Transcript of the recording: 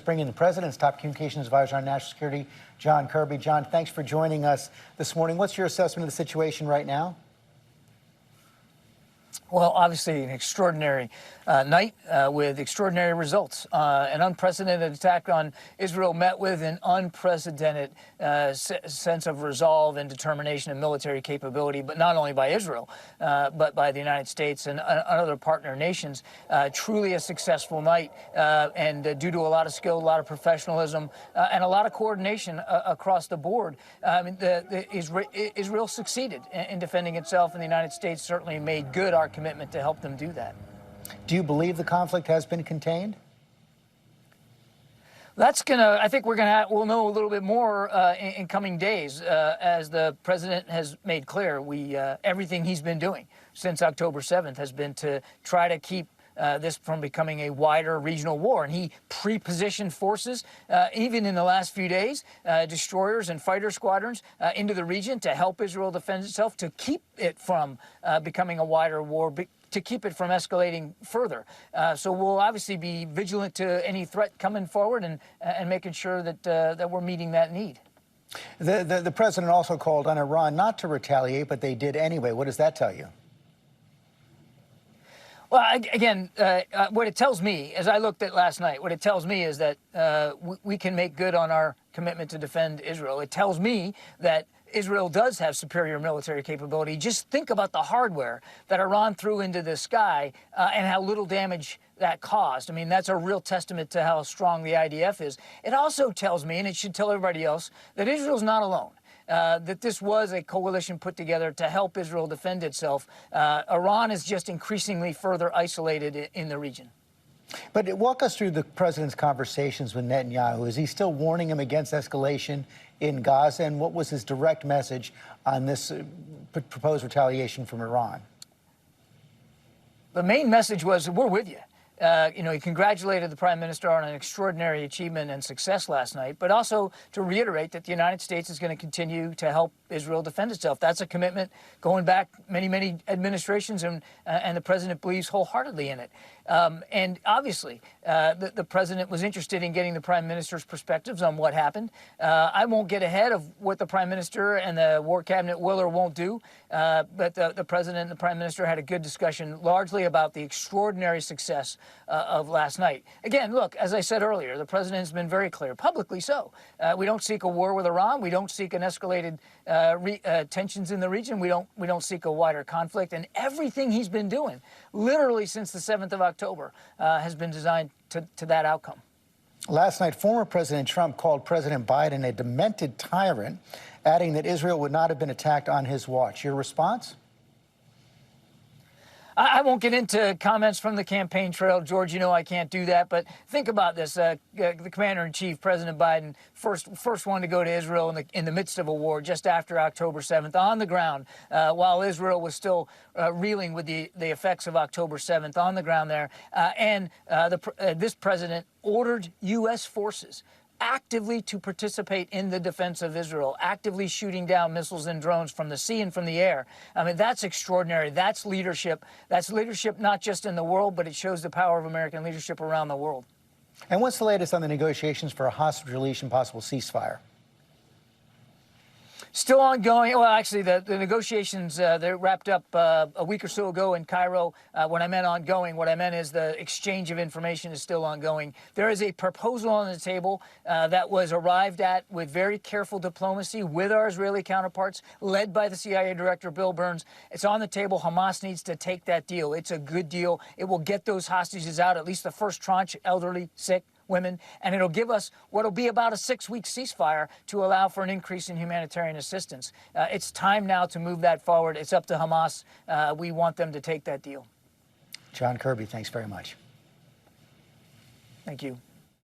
Bring in the president's top communications advisor on national security, John Kirby. John, thanks for joining us this morning. What's your assessment of the situation right now? Well, obviously an extraordinary night with extraordinary results. An unprecedented attack on Israel met with an unprecedented sense of resolve and determination and military capability, but not only by Israel, but by the United States and other partner nations. Truly a successful night, and due to a lot of skill, a lot of professionalism, and a lot of coordination across the board. Israel succeeded in defending itself, and the United States certainly made good our commitment to help them do that. Do you believe the conflict has been contained? I think we'll know a little bit more in coming days, as the president has made clear. Everything he's been doing since October 7th has been to try to keep this from becoming a wider regional war. And he pre-positioned forces, even in the last few days, destroyers and fighter squadrons into the region to help Israel defend itself, to keep it from becoming a wider war, to keep it from escalating further. So we'll obviously be vigilant to any threat coming forward and making sure that we're meeting that need. The president also called on Iran not to retaliate, but they did anyway. What does that tell you? Well, again, what it tells me, as I looked at last night, what it tells me is that we can make good on our commitment to defend Israel. It tells me that Israel does have superior military capability. Just think about the hardware that Iran threw into the sky and how little damage that caused. I mean, that's a real testament to how strong the IDF is. It also tells me, and it should tell everybody else, that Israel's not alone. That this was a coalition put together to help Israel defend itself. Iran is just increasingly further isolated in the region. But walk us through the president's conversations with Netanyahu. Is he still warning him against escalation in Gaza? And what was his direct message on this proposed retaliation from Iran? The main message was, we're with you. He congratulated the prime minister on an extraordinary achievement and success last night, but also to reiterate that the United States is going to continue to help Israel defend itself. That's a commitment going back many, many administrations, and the president believes wholeheartedly in it. And obviously, the president was interested in getting the prime minister's perspectives on what happened. I won't get ahead of what the prime minister and the war cabinet will or won't do, but the president and the prime minister had a good discussion, largely about the extraordinary success of last night. Again, look, as I said earlier, the president has been very clear, publicly so. We don't seek a war with Iran. We don't seek an escalated tensions in the region. We don't seek a wider conflict. And everything he's been doing, literally since the 7th of October, has been designed to that outcome. Last night, former President Trump called President Biden a demented tyrant, adding that Israel would not have been attacked on his watch. Your response? I won't get into comments from the campaign trail, George. You know I can't do that. But think about this: the commander-in-chief, President Biden, first one to go to Israel in the midst of a war, just after October 7th, on the ground, while Israel was still reeling with the effects of October 7th, on the ground there, this president ordered U.S. forces actively to participate in the defense of Israel, actively shooting down missiles and drones from the sea and from the air. I mean, that's extraordinary. That's leadership. That's leadership not just in the world, but it shows the power of American leadership around the world. And what's the latest on the negotiations for a hostage release and possible ceasefire? Still ongoing. Well, actually, the negotiations, they wrapped up a week or so ago in Cairo. When I meant ongoing, what I meant is the exchange of information is still ongoing. There is a proposal on the table that was arrived at with very careful diplomacy with our Israeli counterparts, led by the CIA Director Bill Burns. It's on the table. Hamas needs to take that deal. It's a good deal. It will get those hostages out, at least the first tranche, elderly, sick, women, and it'll give us what will be about a 6-week ceasefire to allow for an increase in humanitarian assistance. It's time now to move that forward. It's up to Hamas. We want them to take that deal. John Kirby, thanks very much. Thank you.